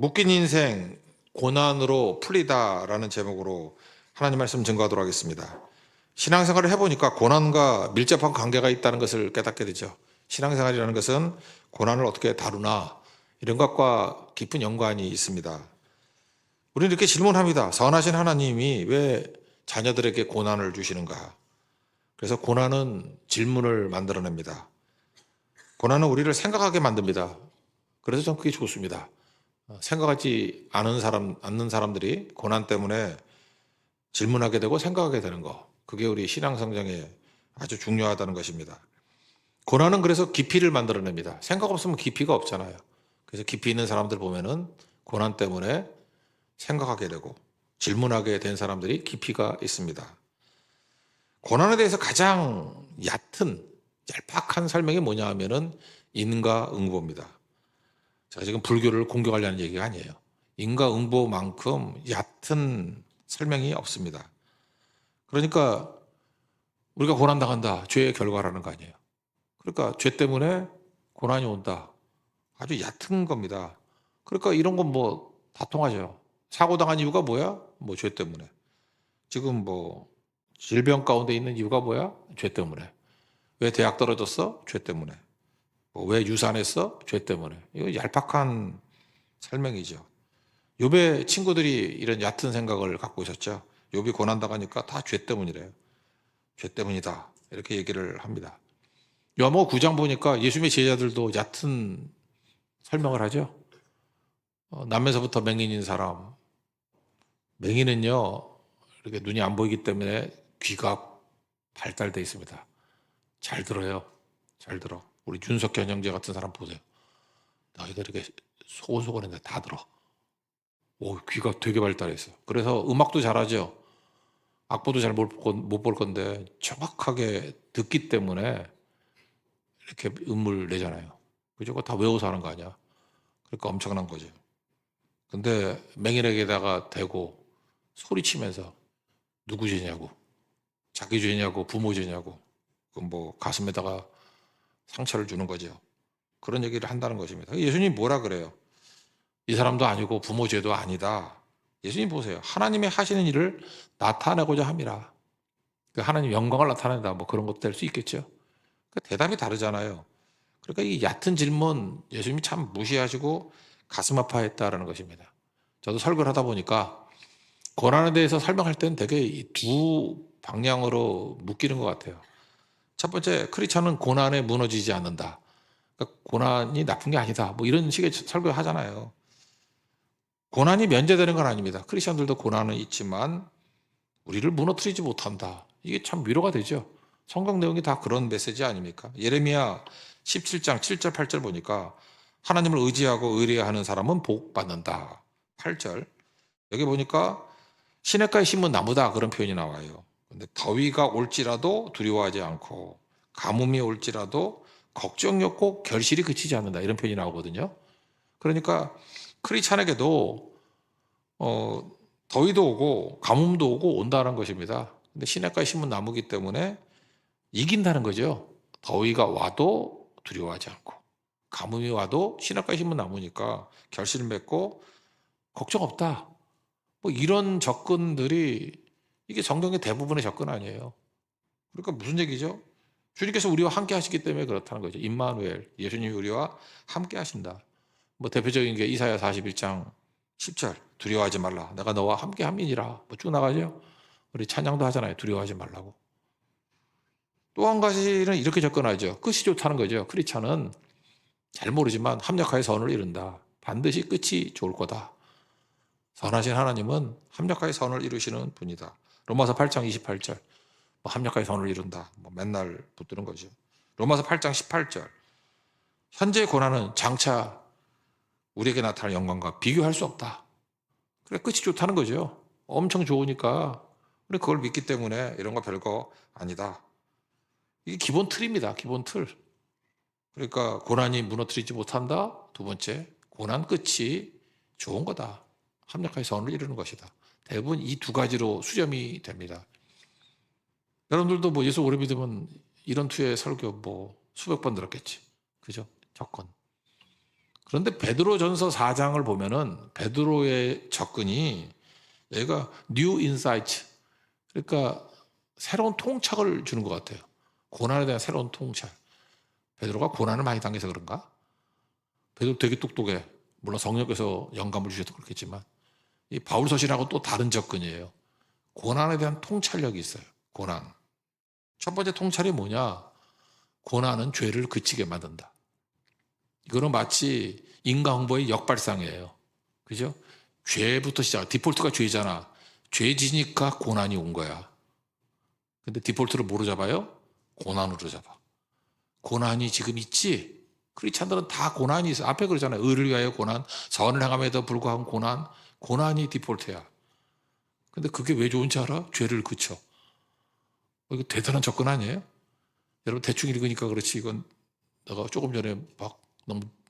묶인 인생 고난으로 풀리다라는 제목으로 하나님 말씀 증거하도록 하겠습니다. 신앙생활을 해보니까 고난과 밀접한 관계가 있다는 것을 깨닫게 되죠. 신앙생활이라는 것은 고난을 어떻게 다루나 이런 것과 깊은 연관이 있습니다. 우리는 이렇게 질문합니다. 선하신 하나님이 왜 자녀들에게 고난을 주시는가? 그래서 고난은 질문을 만들어냅니다. 고난은 우리를 생각하게 만듭니다. 그래서 전 그게 좋습니다. 생각하지 않는 사람들이 고난 때문에 질문하게 되고 생각하게 되는 거. 그게 우리 신앙 성장에 아주 중요하다는 것입니다. 고난은 그래서 깊이를 만들어냅니다. 생각 없으면 깊이가 없잖아요. 그래서 깊이 있는 사람들 보면은 고난 때문에 생각하게 되고 질문하게 된 사람들이 깊이가 있습니다. 고난에 대해서 가장 얕은 얄팍한 설명이 뭐냐 하면은 인과응보입니다. 제가 지금 불교를 공격하려는 얘기가 아니에요. 인과응보만큼 얕은 설명이 없습니다. 그러니까 우리가 고난당한다. 죄의 결과라는 거 아니에요. 그러니까 죄 때문에 고난이 온다. 아주 얕은 겁니다. 그러니까 이런 건 뭐 다 통하죠. 사고 당한 이유가 뭐야? 뭐 죄 때문에. 지금 뭐 질병 가운데 있는 이유가 뭐야? 죄 때문에. 왜 대학 떨어졌어? 죄 때문에. 왜 유산했어? 죄 때문에. 이거 얄팍한 설명이죠. 욥의 친구들이 이런 얕은 생각을 갖고 있었죠. 욥이 고난당하니까 다 죄 때문이래요. 죄 때문이다. 이렇게 얘기를 합니다. 요한복음 9장 보니까 예수님의 제자들도 얕은 설명을 하죠. 남에서부터 맹인인 사람. 맹인은요, 이렇게 눈이 안 보이기 때문에 귀가 발달돼 있습니다. 잘 들어요. 잘 들어. 우리 윤석현 형제 같은 사람 보세요. 너희들 이렇게 소곤소곤했는데 다 들어. 오, 귀가 되게 발달했어요. 그래서 음악도 잘하죠. 악보도 잘 못 볼 건데 정확하게 듣기 때문에 이렇게 음을 내잖아요. 그죠? 그거 다 외워서 하는 거 아니야? 그러니까 엄청난 거죠. 근데 맹인에게다가 대고 소리치면서 누구 죄냐고, 자기 죄냐고, 부모 죄냐고, 그 뭐 가슴에다가 상처를 주는 거죠. 그런 얘기를 한다는 것입니다. 예수님이 뭐라 그래요? 이 사람도 아니고 부모 죄도 아니다. 예수님 보세요. 하나님의 하시는 일을 나타내고자 함이라. 그 하나님 영광을 나타낸다. 뭐 그런 것도 될 수 있겠죠. 그 대답이 다르잖아요. 그러니까 이 얕은 질문 예수님이 참 무시하시고 가슴 아파했다라는 것입니다. 저도 설교를 하다 보니까 고난에 대해서 설명할 때는 되게 이 두 방향으로 묶이는 것 같아요. 첫 번째, 크리스천은 고난에 무너지지 않는다. 그러니까 고난이 나쁜 게 아니다. 뭐 이런 식의 설교를 하잖아요. 고난이 면제되는 건 아닙니다. 크리스천들도 고난은 있지만 우리를 무너뜨리지 못한다. 이게 참 위로가 되죠. 성경 내용이 다 그런 메시지 아닙니까? 예레미야 17장 7절 8절 보니까 하나님을 의지하고 의뢰하는 사람은 복 받는다. 8절. 여기 보니까 시냇가에 심은 나무다 그런 표현이 나와요. 근데 더위가 올지라도 두려워하지 않고 가뭄이 올지라도 걱정이 없고 결실이 그치지 않는다 이런 표현이 나오거든요. 그러니까 크리스찬에게도 더위도 오고 가뭄도 오고 온다는 것입니다. 근데 시냇가에 심은 나무기 때문에 이긴다는 거죠. 더위가 와도 두려워하지 않고 가뭄이 와도 시냇가에 심은 나무니까 결실을 맺고 걱정 없다. 뭐 이런 접근들이 이게 성경의 대부분의 접근 아니에요. 그러니까 무슨 얘기죠? 주님께서 우리와 함께 하시기 때문에 그렇다는 거죠. 임마누엘, 예수님이 우리와 함께 하신다. 뭐 대표적인 게 이사야 41장 10절 두려워하지 말라. 내가 너와 함께 함이니라. 뭐 쭉 나가죠. 우리 찬양도 하잖아요. 두려워하지 말라고. 또 한 가지는 이렇게 접근하죠. 끝이 좋다는 거죠. 크리스찬은 잘 모르지만 합력하여 선을 이룬다. 반드시 끝이 좋을 거다. 선하신 하나님은 합력하여 선을 이루시는 분이다. 로마서 8장 28절. 뭐 합력하여 선을 이룬다. 뭐 맨날 붙드는 거죠. 로마서 8장 18절. 현재 고난은 장차 우리에게 나타날 영광과 비교할 수 없다. 그래 끝이 좋다는 거죠. 엄청 좋으니까 우리 그걸 믿기 때문에 이런 거 별거 아니다. 이게 기본 틀입니다. 기본 틀. 그러니까 고난이 무너뜨리지 못한다. 두 번째, 고난 끝이 좋은 거다. 합력하여 선을 이루는 것이다. 대부분 이 두 가지로 수렴이 됩니다. 여러분들도 뭐 예수 오래 믿으면 이런 투의 설교 뭐 수백 번 들었겠지. 그죠? 접근. 그런데 베드로전서 4장을 보면은 베드로의 접근이 얘가 뉴 인사이트, 그러니까 새로운 통찰을 주는 것 같아요. 고난에 대한 새로운 통찰. 베드로가 고난을 많이 당해서 그런가? 베드로 되게 똑똑해. 물론 성령께서 영감을 주셔도 그렇겠지만 이 바울 서신하고 또 다른 접근이에요. 고난에 대한 통찰력이 있어요. 고난. 첫 번째 통찰이 뭐냐? 고난은 죄를 그치게 만든다. 이거는 마치 인과응보의 역발상이에요. 그죠? 죄부터 시작. 디폴트가 죄잖아. 죄 지니까 고난이 온 거야. 근데 디폴트를 뭐로 잡아요? 고난으로 잡아. 고난이 지금 있지? 크리스찬들은 다 고난이 있어. 앞에 그러잖아요. 의를 위하여 고난, 선을 행함에도 불구하고 고난. 고난이 디폴트야. 근데 그게 왜 좋은지 알아? 죄를 그쳐. 이거 대단한 접근 아니에요? 여러분 대충 읽으니까 그렇지. 이건 내가 조금 전에 막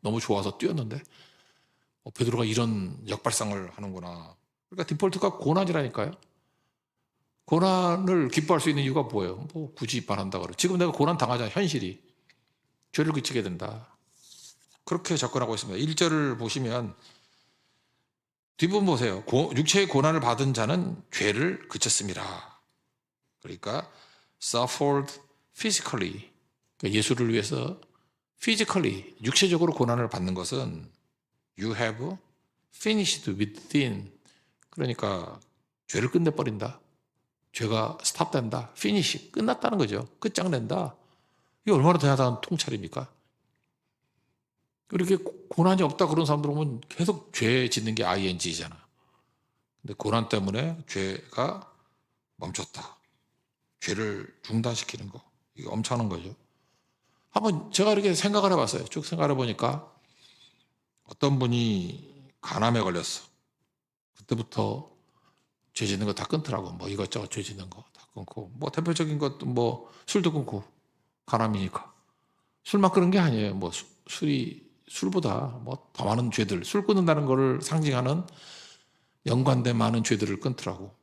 너무 좋아서 뛰었는데 베드로가 이런 역발상을 하는구나. 그러니까 디폴트가 고난이라니까요. 고난을 기뻐할 수 있는 이유가 뭐예요? 뭐 굳이 말한다 그래. 지금 내가 고난 당하잖아. 현실이. 죄를 그치게 된다. 그렇게 접근하고 있습니다. 1절을 보시면 뒷부분 보세요. 육체의 고난을 받은 자는 죄를 그쳤습니다. 그러니까 suffered physically. 그러니까 예수를 위해서 physically, 육체적으로 고난을 받는 것은 you have finished within. 그러니까 죄를 끝내버린다. 죄가 스탑된다. finish, 끝났다는 거죠. 끝장낸다. 이게 얼마나 대단한 통찰입니까? 이렇게 고난이 없다 그런 사람들 보면 계속 죄 짓는 게 ing잖아. 근데 고난 때문에 죄가 멈췄다. 죄를 중단시키는 거. 이게 엄청난 거죠. 한번 제가 이렇게 생각을 해봤어요. 쭉 생각해 보니까 어떤 분이 간암에 걸렸어. 그때부터 죄 짓는 거 다 끊더라고. 뭐 이것저것 죄 짓는 거 다 끊고. 뭐 대표적인 것도 뭐 술도 끊고. 간암이니까. 술만 끊은 게 아니에요. 뭐 술보다 뭐 더 많은 죄들. 술 끊는다는 거를 상징하는 연관된 많은 죄들을 끊더라고.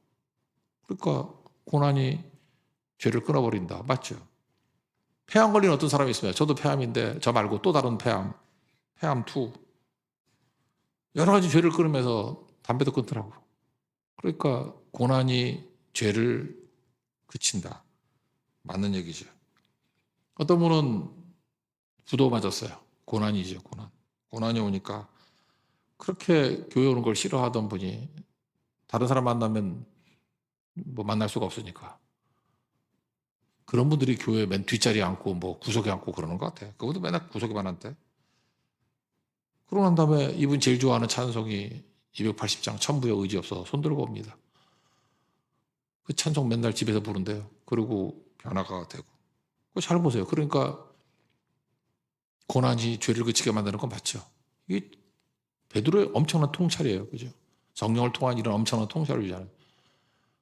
그러니까 고난이 죄를 끊어버린다. 맞죠? 폐암 걸린 어떤 사람이 있습니다. 저도 폐암인데 저 말고 또 다른 폐암, 폐암2. 여러 가지 죄를 끊으면서 담배도 끊더라고. 그러니까 고난이 죄를 그친다. 맞는 얘기죠. 어떤 분은 부도 맞았어요. 고난이죠, 고난. 고난이 오니까 그렇게 교회 오는 걸 싫어하던 분이 다른 사람 만나면 뭐 만날 수가 없으니까. 그런 분들이 교회 맨 뒷자리에 앉고 뭐 구석에 앉고 그러는 것 같아. 그것도 맨날 구석에만 앉대. 그러고 난 다음에 이분 제일 좋아하는 찬송이 280장 천부여 의지 없어 손 들고 옵니다. 그 찬송 맨날 집에서 부른대요. 그리고 변화가 되고. 잘 보세요. 그러니까 고난이 죄를 그치게 만드는 건 맞죠. 이게 베드로의 엄청난 통찰이에요. 그죠? 성령을 통한 이런 엄청난 통찰을 위하는.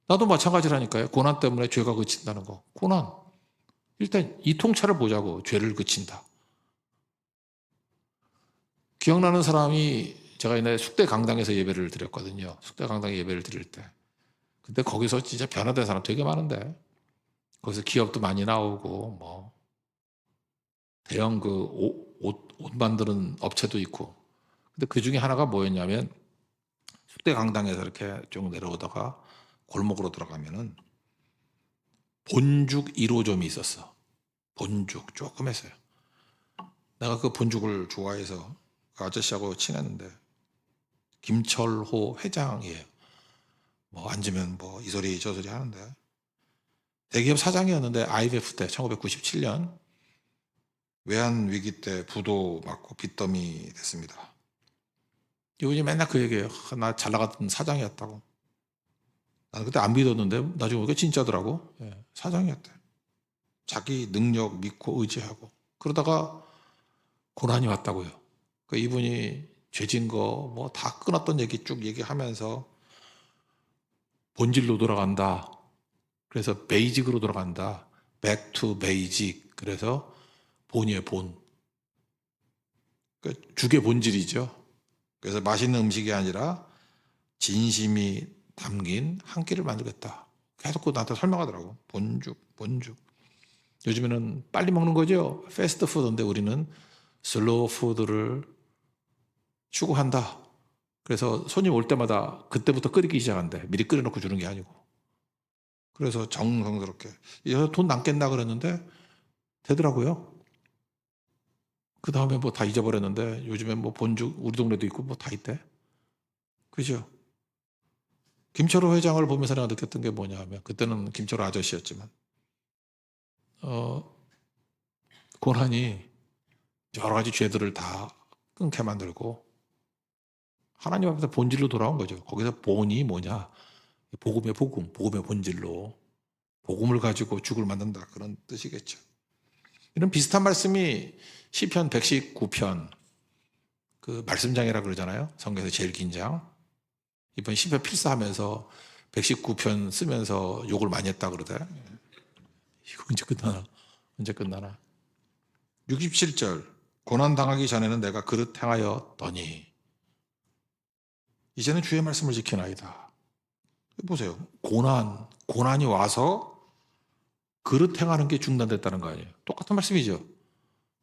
나도 마찬가지라니까요. 고난 때문에 죄가 그친다는 거. 고난. 일단 이 통찰을 보자고. 죄를 그친다. 기억나는 사람이 제가 옛날에 숙대 강당에서 예배를 드렸거든요. 숙대 강당에 예배를 드릴 때. 근데 거기서 진짜 변화된 사람 되게 많은데. 거기서 기업도 많이 나오고 뭐 대형 그 옷 만드는 업체도 있고. 근데 그 중에 하나가 뭐였냐면 숙대 강당에서 이렇게 쭉 내려오다가 골목으로 들어가면은 본죽 1호점이 있었어. 본죽 조금 했어요. 내가 그 본죽을 좋아해서 그 아저씨하고 친했는데 김철호 회장이에요. 뭐 앉으면 뭐 이 소리 저 소리 하는데 대기업 사장이었는데 IMF 때 1997년 외환 위기 때 부도 맞고 빚더미 됐습니다. 이분이 맨날 그 얘기해요. 나 잘 나갔던 사장이었다고. 나는 그때 안 믿었는데 나중에 보니까 진짜더라고. 예, 사장이었대. 자기 능력 믿고 의지하고 그러다가 고난이 왔다고요. 그 이분이 죄진 거 뭐 다 끊었던 얘기 쭉 얘기하면서 본질로 돌아간다. 그래서 베이직으로 돌아간다. Back to basic. 그래서 본이에요, 본. 그러니까 죽의 본질이죠. 그래서 맛있는 음식이 아니라 진심이 담긴 한 끼를 만들겠다. 계속 그 나한테 설명하더라고. 본죽, 본죽. 요즘에는 빨리 먹는 거죠. 패스트푸드인데 우리는 슬로우 푸드를 추구한다. 그래서 손님 올 때마다 그때부터 끓이기 시작한대. 미리 끓여놓고 주는 게 아니고. 그래서 정성스럽게. 돈 남겠나 그랬는데 되더라고요. 그 다음에 뭐 다 잊어버렸는데 요즘에 뭐 본죽 우리 동네도 있고 뭐 다 있대. 그죠? 김철호 회장을 보면서 내가 느꼈던 게 뭐냐 하면 그때는 김철호 아저씨였지만 고난이 여러 가지 죄들을 다 끊게 만들고 하나님 앞에서 본질로 돌아온 거죠. 거기서 본이 뭐냐? 복음의 복음, 복음의 본질로 복음을 가지고 죽을 만든다 그런 뜻이겠죠. 이런 비슷한 말씀이 시편 119편 그 말씀장이라 그러잖아요. 성경에서 제일 긴 장. 이번 시편 필사하면서 119편 쓰면서 욕을 많이 했다 그러대. 이거 언제 끝나나? 언제 끝나나? 67절 고난 당하기 전에는 내가 그릇 행하였더니 이제는 주의 말씀을 지키나이다. 보세요. 고난이 와서 그릇 행하는 게 중단됐다는 거 아니에요. 똑같은 말씀이죠.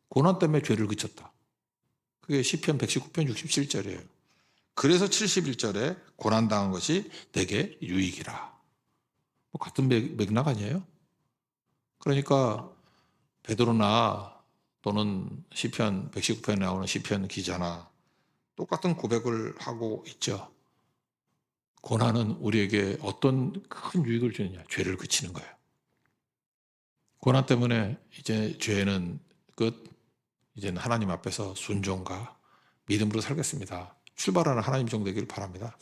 고난 때문에 죄를 그쳤다. 그게 시편 119편 67절이에요. 그래서 71절에 고난 당한 것이 내게 유익이라. 뭐 같은 맥락 아니에요? 그러니까 베드로나 또는 시편 119편에 나오는 시편 기자나 똑같은 고백을 하고 있죠. 고난은 우리에게 어떤 큰 유익을 주느냐? 죄를 그치는 거예요. 고난 때문에 이제 죄는 끝. 이제는 하나님 앞에서 순종과 믿음으로 살겠습니다. 출발하는 하나님 종 되기를 바랍니다.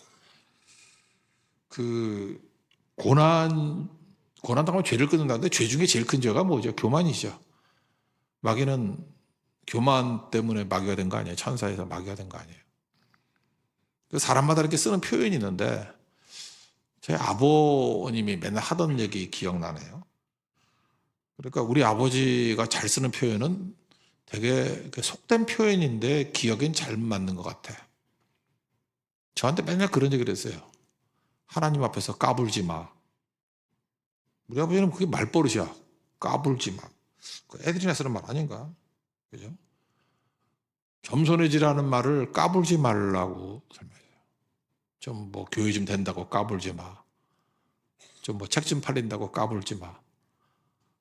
그 고난 당하면 죄를 끊는다는데 죄 중에 제일 큰 죄가 뭐죠? 교만이죠. 마귀는 교만 때문에 마귀가 된 거 아니에요? 천사에서 마귀가 된 거 아니에요? 사람마다 이렇게 쓰는 표현이 있는데 제 아버님이 맨날 하던 얘기 기억나네요. 그러니까 우리 아버지가 잘 쓰는 표현은 되게 속된 표현인데 기억엔 잘 맞는 것 같아. 저한테 맨날 그런 얘기를 했어요. 하나님 앞에서 까불지 마. 우리 아버지는 그게 말버릇이야. 까불지 마. 애들이나 쓰는 말 아닌가? 그죠? 겸손해지라는 말을 까불지 말라고 설명해요. 좀 뭐 교회 좀 된다고 까불지 마. 좀 뭐 책 좀 팔린다고 까불지 마.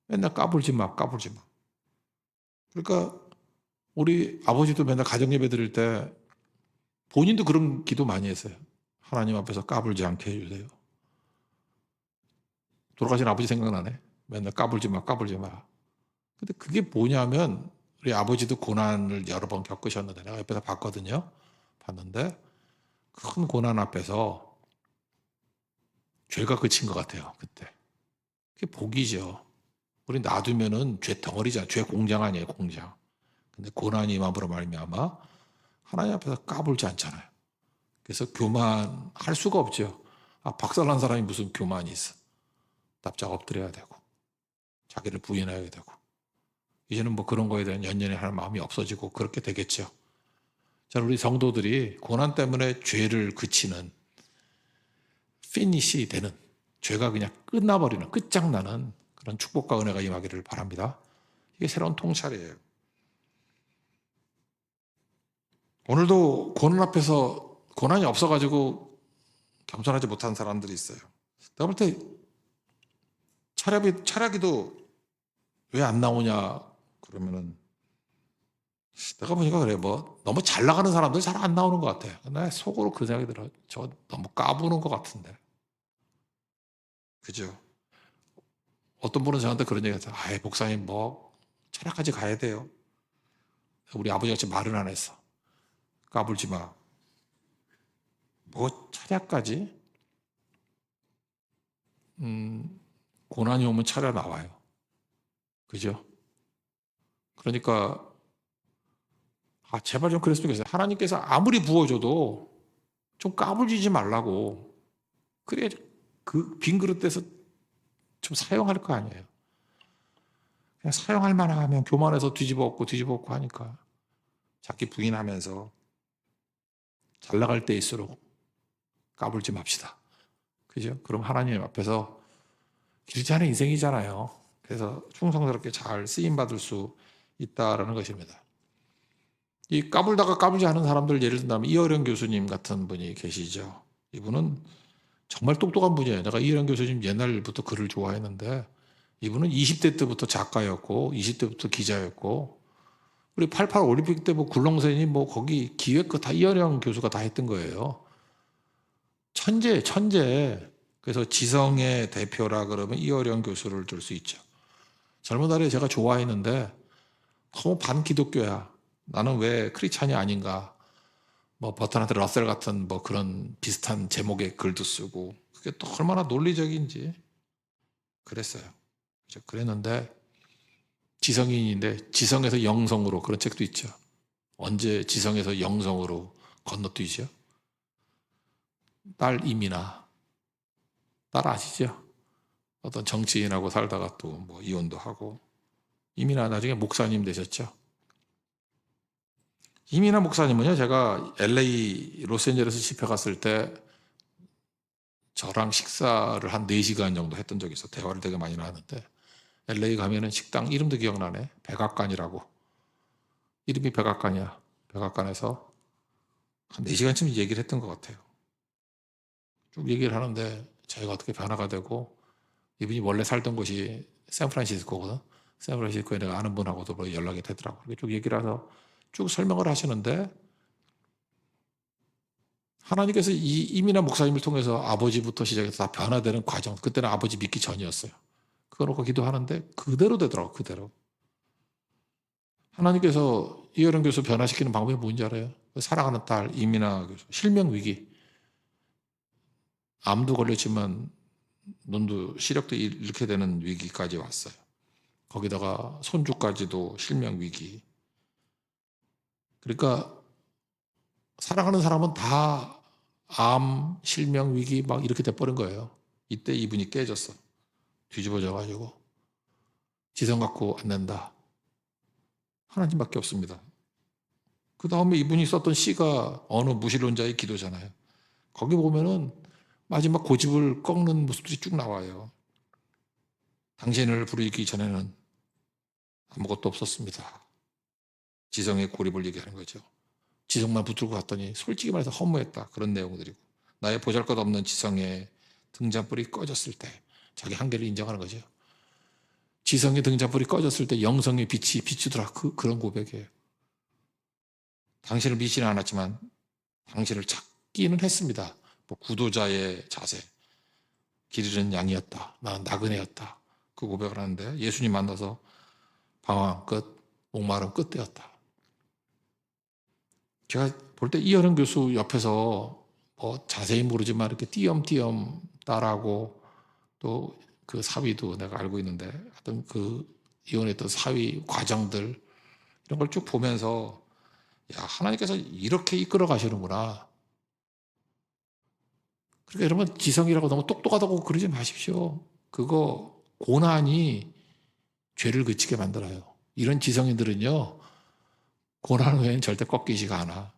맨날 까불지 마, 까불지 마. 그러니까 우리 아버지도 맨날 가정예배 드릴 때 본인도 그런 기도 많이 했어요. 하나님 앞에서 까불지 않게 해주세요. 돌아가신 아버지 생각나네. 맨날 까불지 마, 까불지 마. 근데 그게 뭐냐면 우리 아버지도 고난을 여러 번 겪으셨는데 내가 옆에서 봤거든요. 봤는데 큰 고난 앞에서 죄가 그친 것 같아요. 그때. 그게 복이죠. 우리 놔두면은 죄 덩어리잖아. 죄 공장 아니에요, 공장. 근데 고난이 임함으로 말미암아 하나님 앞에서 까불지 않잖아요. 그래서 교만할 수가 없죠. 박살난 사람이 무슨 교만이 있어. 납작 엎드려야 되고 자기를 부인해야 되고 이제는 뭐 그런 거에 대한 연연해 할 마음이 없어지고 그렇게 되겠죠. 자, 우리 성도들이 고난 때문에 죄를 그치는 피니시 되는 죄가 그냥 끝나버리는 끝장나는 그런 축복과 은혜가 임하기를 바랍니다. 이게 새로운 통찰이에요. 오늘도 고난 앞에서 고난이 없어가지고 겸손하지 못한 사람들이 있어요. 내가 볼 때 차라기도 왜 안 나오냐 그러면은 내가 보니까 그래 뭐 너무 잘 나가는 사람들 잘 안 나오는 것 같아요. 나 속으로 그 생각이 들어. 저 너무 까부는 것 같은데. 그죠? 어떤 분은 저한테 그런 얘기 했어요. 아이 목사님 뭐 철학까지 가야 돼요. 우리 아버지같이 말은 안 했어. 까불지 마. 뭐 차량까지? 고난이 오면 차려 나와요. 그죠? 그러니까 제발 좀 그랬으면 좋겠어요. 하나님께서 아무리 부어줘도 좀 까불지 말라고. 그래야 그 빈 그릇에서 좀 사용할 거 아니에요. 그냥 사용할 만한 하면 교만해서 뒤집어 엎고 하니까 자기 부인하면서 잘 나갈 때일수록 까불지 맙시다. 그죠? 그럼 하나님 앞에서 길지 않은 인생이잖아요. 그래서 충성스럽게 잘 쓰임받을 수 있다라는 것입니다. 이 까불다가 까불지 않은 사람들 예를 든다면 이어령 교수님 같은 분이 계시죠. 이분은 정말 똑똑한 분이에요. 내가 이어령 교수님 옛날부터 글을 좋아했는데 이분은 20대 때부터 작가였고 20대부터 기자였고 우리 88 올림픽 때 뭐 굴렁쇠니 뭐 거기 기획 거 다 이어령 교수가 다 했던 거예요. 천재, 천재. 그래서 지성의 대표라 그러면 이어령 교수를 들 수 있죠. 젊은 날에 제가 좋아했는데 너무 반기독교야. 나는 왜 크리스찬이 아닌가. 뭐 버트란드 러셀 같은 뭐 그런 비슷한 제목의 글도 쓰고 그게 또 얼마나 논리적인지 그랬어요. 그랬는데 지성인인데 지성에서 영성으로 그런 책도 있죠. 언제 지성에서 영성으로 건너뛰죠? 딸 이민아. 딸 아시죠? 어떤 정치인하고 살다가 또 뭐 이혼도 하고 이민아 나중에 목사님 되셨죠. 이민아 목사님은요, 제가 LA 로스앤젤레스 집회 갔을 때 저랑 식사를 한 4시간 정도 했던 적이 있어. 대화를 되게 많이 나눴는데 LA 가면은 식당 이름도 기억나네. 백악관이라고. 이름이 백악관이야. 백악관에서 한 4시간쯤 얘기를 했던 것 같아요. 쭉 얘기를 하는데 저희가 어떻게 변화가 되고 이분이 원래 살던 곳이 샌프란시스코거든. 샌프란시스코에 내가 아는 분하고도 뭐 연락이 되더라고. 이렇게 쭉 얘기를 해서 쭉 설명을 하시는데 하나님께서 이 이민아 목사님을 통해서 아버지부터 시작해서 다 변화되는 과정. 그때는 아버지 믿기 전이었어요. 그거 놓고 기도하는데 그대로 되더라고. 그대로. 하나님께서 이어령 교수 변화시키는 방법이 뭔지 알아요? 사랑하는 딸 이민아 교수 실명 위기. 암도 걸렸지만 눈도 시력도 잃게 되는 위기까지 왔어요. 거기다가 손주까지도 실명 위기. 그러니까 사랑하는 사람은 다 암, 실명 위기 막 이렇게 돼버린 거예요. 이때 이분이 깨졌어. 뒤집어져가지고 지성 갖고 안 된다. 하나님밖에 없습니다. 그 다음에 이분이 썼던 시가 어느 무신론자의 기도잖아요. 거기 보면은 마지막 고집을 꺾는 모습들이 쭉 나와요. 당신을 부르기 전에는 아무것도 없었습니다. 지성의 고립을 얘기하는 거죠. 지성만 붙들고 갔더니 솔직히 말해서 허무했다. 그런 내용들이고 나의 보잘것없는 지성의 등잔불이 꺼졌을 때 자기 한계를 인정하는 거죠. 지성의 등잔불이 꺼졌을 때 영성의 빛이 비추더라. 그런 고백이에요. 당신을 믿지는 않았지만 당신을 찾기는 했습니다. 뭐 구도자의 자세. 길 잃은 양이었다. 나는 나그네였다. 그 고백을 하는데 예수님 만나서 방황 끝, 목마름 끝되었다. 제가 볼 때 이현은 교수 옆에서 뭐 자세히 모르지만 이렇게 띄엄띄엄 따라하고 또 그 사위도 내가 알고 있는데 하여튼 그 이혼했던 사위 과정들 이런 걸 쭉 보면서 야, 하나님께서 이렇게 이끌어 가시는구나. 그러니까 여러분 지성이라고 너무 똑똑하다고 그러지 마십시오. 그거 고난이 죄를 그치게 만들어요. 이런 지성인들은요. 고난 후에는 절대 꺾이지가 않아.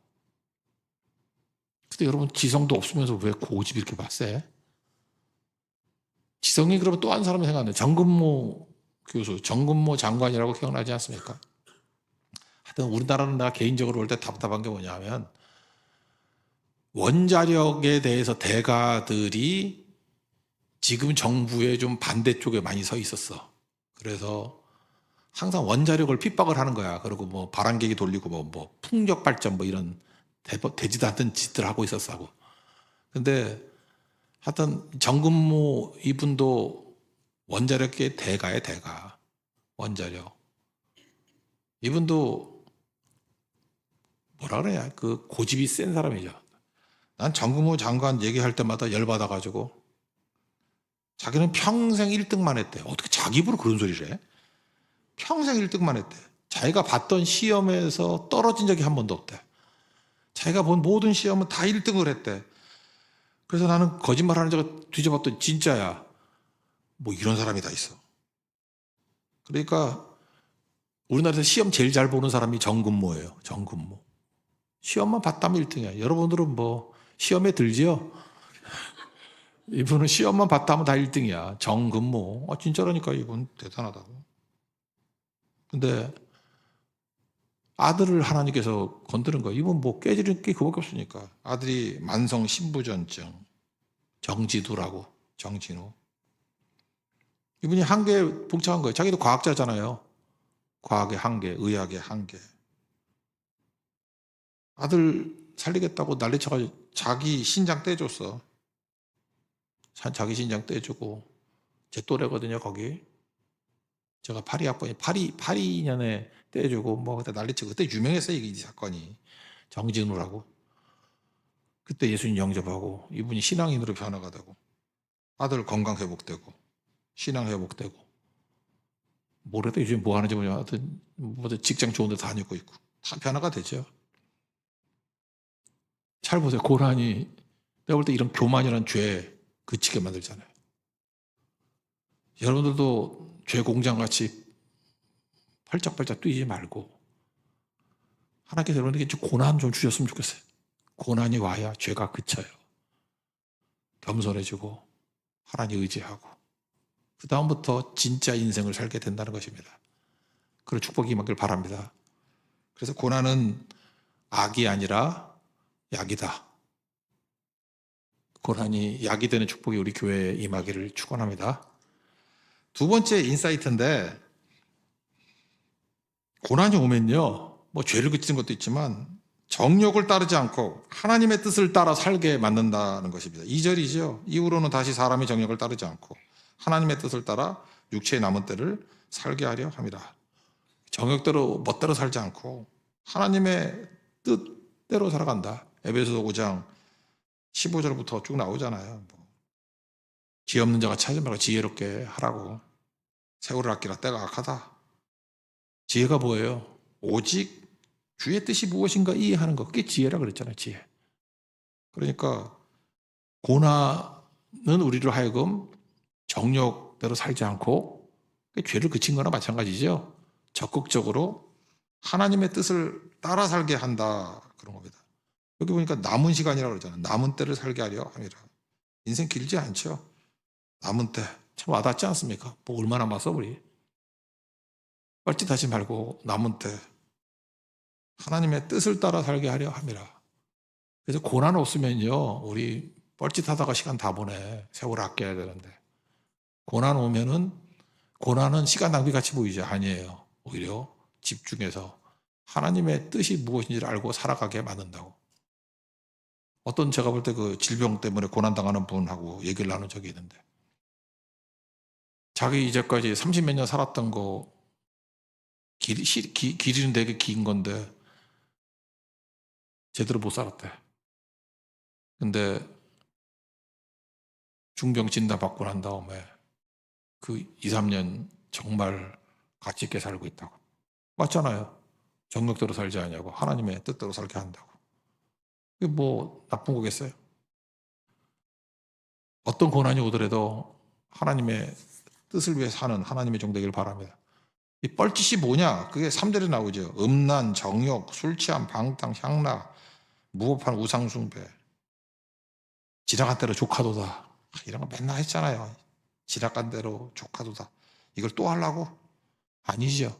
근데 여러분 지성도 없으면서 왜 고집이 이렇게 세? 지성이 그러면 또 한 사람이 생각나요. 정근모 교수, 정근모 장관이라고 기억나지 않습니까? 하여튼 우리나라는 내가 개인적으로 볼 때 답답한 게 뭐냐면 원자력에 대해서 대가들이 지금 정부의 좀 반대쪽에 많이 서 있었어. 그래서 항상 원자력을 핍박을 하는 거야. 그리고 뭐 발안개기 돌리고 뭐 풍력 발전 뭐 이런 되지도 않던 짓들 하고 있었어. 근데 하여튼 정근모 이분도 원자력계 대가의 대가. 원자력. 이분도 뭐라 그래야 그 고집이 센 사람이죠. 난 정근모 장관 얘기할 때마다 열받아가지고 자기는 평생 1등만 했대. 어떻게 자기 입으로 그런 소리를 해? 평생 1등만 했대. 자기가 봤던 시험에서 떨어진 적이 한 번도 없대. 자기가 본 모든 시험은 다 1등을 했대. 그래서 나는 거짓말하는 자가 뒤져봤더니 진짜야. 뭐 이런 사람이 다 있어. 그러니까 우리나라에서 시험 제일 잘 보는 사람이 정근모예요. 정근모. 시험만 봤다면 1등이야. 여러분들은 뭐 시험에 들지요? 이분은 시험만 봤다면 다 1등이야. 정근모. 진짜라니까 이분 대단하다고. 근데 아들을 하나님께서 건드는 거예요. 이건 뭐 깨지는 게 그거밖에 없으니까. 아들이 만성 신부전증, 정지두라고, 정진우. 이분이 한계 복잡한 거예요. 자기도 과학자잖아요. 과학의 한계, 의학의 한계. 아들 살리겠다고 난리쳐가지고 자기 신장 떼줬어. 자기 신장 떼주고. 제 또래거든요, 거기. 제가 82학번이 82년에 떼주고 뭐 그때 난리치고 그때 유명했어요, 이 사건이. 정진우라고. 그때 예수님 영접하고 이분이 신앙인으로 변화가 되고 아들 건강 회복되고 신앙 회복되고 뭐래도 요즘 뭐 하는지 모르겠지만 하여튼 뭐 직장 좋은 데 다니고 있고 다 변화가 되죠. 잘 보세요. 고난이 내가 볼 때 이런 교만이라는 죄에 그치게 만들잖아요. 여러분들도 죄 공장같이 펄쩍펄쩍 뛰지 말고 하나님께서 여러분에게 고난 좀 주셨으면 좋겠어요. 고난이 와야 죄가 그쳐요. 겸손해지고 하나님 의지하고 그 다음부터 진짜 인생을 살게 된다는 것입니다. 그런 축복이 임하길 바랍니다. 그래서 고난은 악이 아니라 약이다. 고난이 약이 되는 축복이 우리 교회에 임하기를 축원합니다. 두 번째 인사이트인데 고난이 오면요. 뭐 죄를 그치는 것도 있지만 정욕을 따르지 않고 하나님의 뜻을 따라 살게 만든다는 것입니다. 2절이죠. 이후로는 다시 사람이 정욕을 따르지 않고 하나님의 뜻을 따라 육체의 남은 때를 살게 하려 합니다. 정욕대로 멋대로 살지 않고 하나님의 뜻대로 살아간다. 에베소서 5장 15절부터 쭉 나오잖아요. 지혜 없는 자가 찾지 말고 지혜롭게 하라고. 세월을 아끼라 때가 악하다. 지혜가 뭐예요? 오직 주의 뜻이 무엇인가 이해하는 것. 그게 지혜라 그랬잖아요. 지혜. 그러니까 고난은 우리로 하여금 정욕대로 살지 않고 죄를 그친 거나 마찬가지죠. 적극적으로 하나님의 뜻을 따라 살게 한다. 그런 겁니다. 여기 보니까 남은 시간이라고 그러잖아요. 남은 때를 살게 하려 합니다. 인생 길지 않죠. 남은 때. 참 와닿지 않습니까? 뭐 얼마나 맞서 우리. 뻘짓하지 말고 남은 때 하나님의 뜻을 따라 살게 하려 합니다. 그래서 고난 없으면요. 우리 뻘짓하다가 시간 다 보내. 세월 아껴야 되는데. 고난 오면은 고난은 시간 낭비 같이 보이죠. 아니에요. 오히려 집중해서 하나님의 뜻이 무엇인지를 알고 살아가게 만든다고. 어떤 제가 볼 때 그 질병 때문에 고난당하는 분하고 얘기를 나눈 적이 있는데 자기 이제까지 30몇 년 살았던 거 길이는 되게 긴 건데 제대로 못 살았대. 근데 중병 진단 받고 난 다음에 그 2, 3년 정말 가치 있게 살고 있다고. 맞잖아요. 정력대로 살지 않냐고. 하나님의 뜻대로 살게 한다고. 그게 뭐 나쁜 거겠어요? 어떤 고난이 오더라도 하나님의 뜻을 위해 사는 하나님의 종 되기를 바랍니다. 이 뻘짓이 뭐냐? 그게 3절에 나오죠. 음란, 정욕, 술 취함, 방탕, 향락, 무법한 우상숭배, 지나간 대로 조카도다. 이런 거 맨날 했잖아요. 지나간 대로 조카도다. 이걸 또 하려고? 아니죠.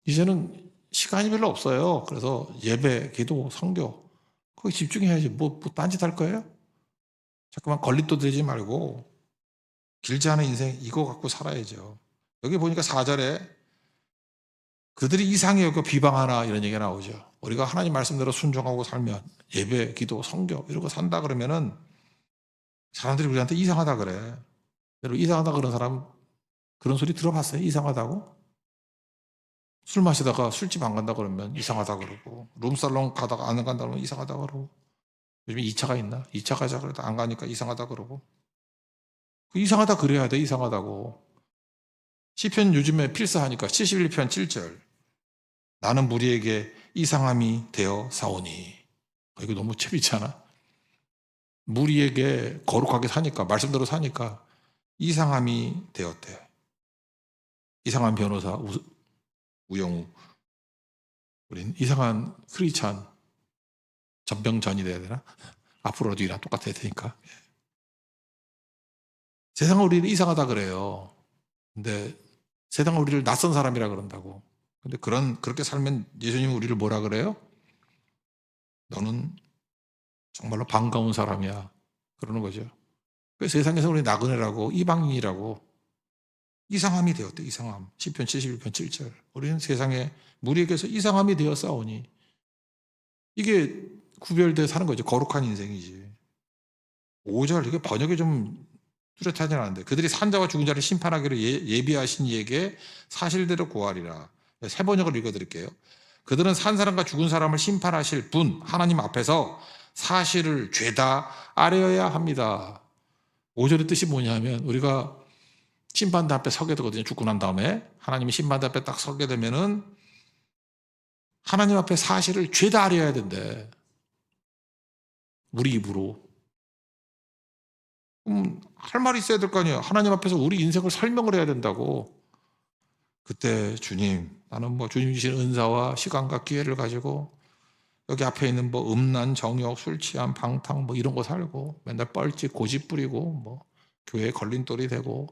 이제는 시간이 별로 없어요. 그래서 예배, 기도, 선교 거기 집중해야지. 뭐 딴짓 할 거예요? 자꾸만 걸림돌 들지 말고 길지 않은 인생 이거 갖고 살아야죠. 여기 보니까 4절에 그들이 이상히 여겨 비방하나 이런 얘기가 나오죠. 우리가 하나님 말씀대로 순종하고 살면 예배, 기도, 선교 이러고 산다 그러면은 사람들이 우리한테 이상하다 그래. 여러분 이상하다 그런 사람 그런 소리 들어봤어요? 이상하다고? 술 마시다가 술집 안 간다 그러면 이상하다 그러고 룸살롱 가다가 안 간다 그러면 이상하다 그러고 요즘에 2차가 있나? 2차 가자 그래도 안 가니까 이상하다 그러고 그 이상하다 그래야 돼. 이상하다고. 시편 요즘에 필사하니까 71편 7절 나는 무리에게 이상함이 되어 사오니 이거 너무 재밌지 않아? 무리에게 거룩하게 사니까 말씀대로 사니까 이상함이 되었대. 이상한 변호사 우영우 우린 이상한 크리스찬 전병전이 돼야 되나? 앞으로도 이랑 똑같아야 되니까. 세상은 우리를 이상하다 그래요. 근데 세상은 우리를 낯선 사람이라 그런다고. 근데 그렇게 살면 예수님은 우리를 뭐라 그래요? 너는 정말로 반가운 사람이야. 그러는 거죠. 그래서 세상에서 우리 나그네라고 이방인이라고 이상함이 되었대. 이상함. 시편 71편 7절. 우리는 세상에 무리에게서 이상함이 되어 싸우니 이게 구별돼 사는 거죠. 거룩한 인생이지. 5절 이게 번역이 좀 뚜렷하지 않은데 그들이 산자와 죽은 자를 심판하기로 예비하신 이에게 사실대로 구하리라. 세 번역을 읽어드릴게요. 그들은 산 사람과 죽은 사람을 심판하실 분 하나님 앞에서 사실을 죄다 아뢰어야 합니다. 5절의 뜻이 뭐냐면 우리가 심판대 앞에 서게 되거든요. 죽고 난 다음에 하나님이 심판대 앞에 딱 서게 되면은 하나님 앞에 사실을 죄다 아뢰어야 된대. 우리 입으로. 할 말이 있어야 될 거 아니에요. 하나님 앞에서 우리 인생을 설명을 해야 된다고. 그때 주님, 나는 뭐 주님 주신 은사와 시간과 기회를 가지고 여기 앞에 있는 뭐 음란, 정욕, 술 취한, 방탕 뭐 이런 거 살고 맨날 뻘짓, 고집 부리고 뭐 교회에 걸림돌이 되고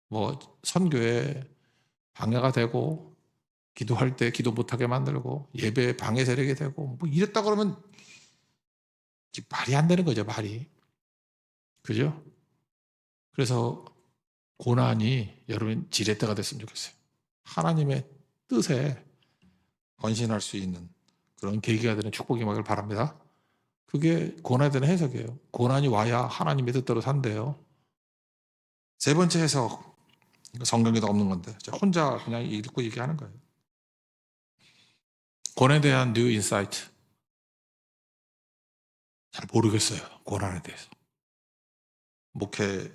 뭐 선교에 방해가 되고 기도할 때 기도 못하게 만들고 예배에 방해 세력이 되고 뭐 이랬다 그러면 말이 안 되는 거죠, 말이. 그죠? 그래서 고난이 여러분 지렛대가 됐으면 좋겠어요. 하나님의 뜻에 헌신할 수 있는 그런 계기가 되는 축복이 임하길 바랍니다. 그게 고난에 대한 해석이에요. 고난이 와야 하나님의 뜻대로 산대요. 세 번째 해석, 성경에도 없는 건데 혼자 그냥 읽고 얘기하는 거예요. 고난에 대한 뉴 인사이트. 잘 모르겠어요. 고난에 대해서. 목회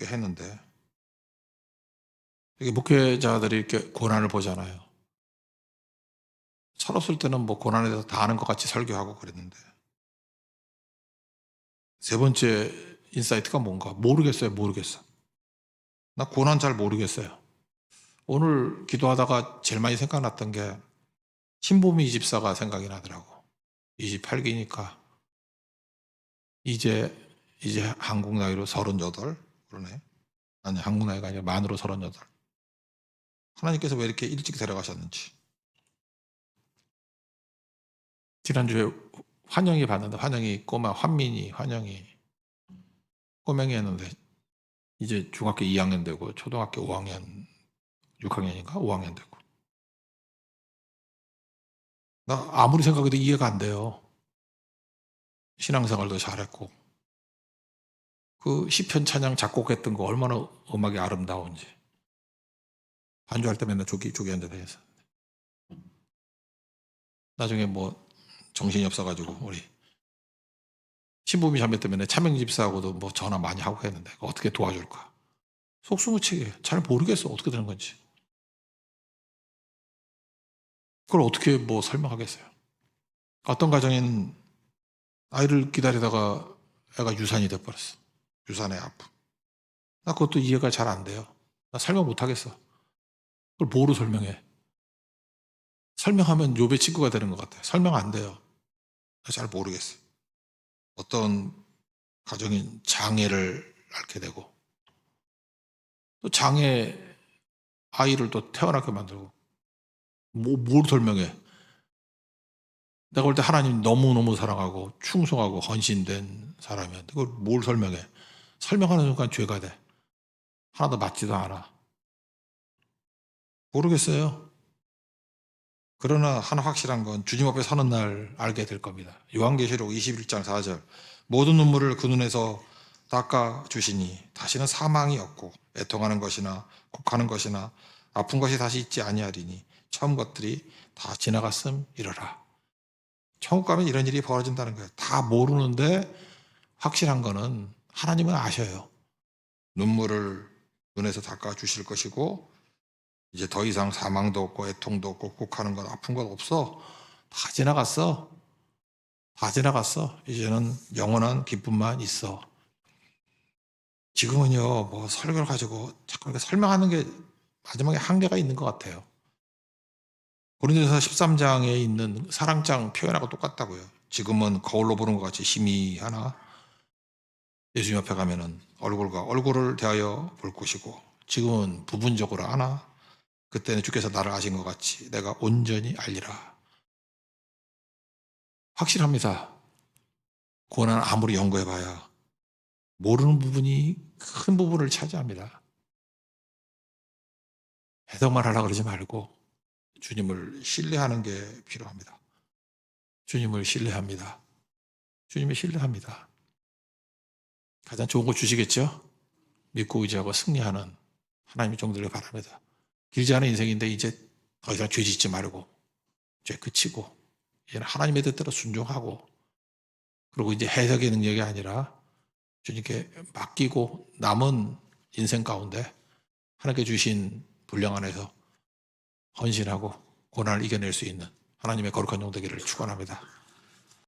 했는데 이게 목회자들이 이렇게 고난을 보잖아요. 철없을 때는 뭐 고난에 대해서 다 아는 것 같이 설교하고 그랬는데 세 번째 인사이트가 뭔가 모르겠어요. 나 고난 잘 모르겠어요. 오늘 기도하다가 제일 많이 생각났던 게 신보미 집사가 생각이 나더라고. 28기니까 이제 한국 나이로 38 그러네. 아니 한국 나이가 아니라 만으로 38. 하나님께서 왜 이렇게 일찍 데려가셨는지. 지난주에 환영이 봤는데 환영이 꼬마 환민이 환영이 꼬맹이였는데 이제 중학교 2학년 되고 초등학교 5학년 6학년인가 5학년 되고 나 아무리 생각해도 이해가 안 돼요. 신앙생활도 잘했고 그 시편 찬양 작곡했던 거 얼마나 음악이 아름다운지 반주할 때 맨날 조기 앉아서 나중에 뭐 정신이 없어가지고 우리 신부미 자매 때문에 차명 집사하고도 뭐 전화 많이 하고 했는데 어떻게 도와줄까 속수무책이에요. 잘 모르겠어 어떻게 되는 건지. 그걸 어떻게 뭐 설명하겠어요. 어떤 가정에는 아이를 기다리다가 애가 유산이 돼버렸어. 유산의 아픔. 나 그것도 이해가 잘 안 돼요. 나 설명 못 하겠어. 그걸 뭐로 설명해? 설명하면 욥의 친구가 되는 것 같아요. 설명 안 돼요. 나 잘 모르겠어요. 어떤 가정인 장애를 낳게 되고 또 장애 아이를 또 태어나게 만들고 뭘 설명해? 내가 볼 때 하나님 너무너무 사랑하고 충성하고 헌신된 사람이었는데 그걸 뭘 설명해? 설명하는 순간 죄가 돼. 하나도 맞지도 않아. 모르겠어요. 그러나 하나 확실한 건 주님 앞에 서는 날 알게 될 겁니다. 요한계시록 21장 4절 모든 눈물을 그 눈에서 닦아 주시니 다시는 사망이 없고 애통하는 것이나 곡하는 것이나 아픈 것이 다시 있지 아니하리니 처음 것들이 다 지나갔음 이러라. 천국 가면 이런 일이 벌어진다는 거예요. 다 모르는데 확실한 거는 하나님은 아셔요. 눈물을 눈에서 닦아 주실 것이고 이제 더 이상 사망도 없고 애통도 없고 곡하는 것 아픈 것 없어. 다 지나갔어. 다 지나갔어. 이제는 영원한 기쁨만 있어. 지금은요, 뭐 설교를 가지고 자꾸 이렇게 설명하는 게 마지막에 한계가 있는 것 같아요. 고린도전서 13장에 있는 사랑장 표현하고 똑같다고요. 지금은 거울로 보는 것 같이 희미하나 예수님 앞에 가면은 얼굴과 얼굴을 대하여 볼 것이고 지금은 부분적으로 하나 그때는 주께서 나를 아신 것 같이 내가 온전히 알리라. 확실합니다. 고난 아무리 연구해봐야 모르는 부분이 큰 부분을 차지합니다. 해석만 하려고 그러지 말고 주님을 신뢰하는 게 필요합니다. 주님을 신뢰합니다. 주님을 신뢰합니다. 가장 좋은 거 주시겠죠? 믿고 의지하고 승리하는 하나님의 종들을 바랍니다. 길지 않은 인생인데 이제 더 이상 죄 짓지 말고 죄 그치고 이제는 하나님의 뜻대로 순종하고 그리고 이제 해석의 능력이 아니라 주님께 맡기고 남은 인생 가운데 하나님께 주신 분량 안에서 헌신하고 고난을 이겨낼 수 있는 하나님의 거룩한 종 되기를 축원합니다.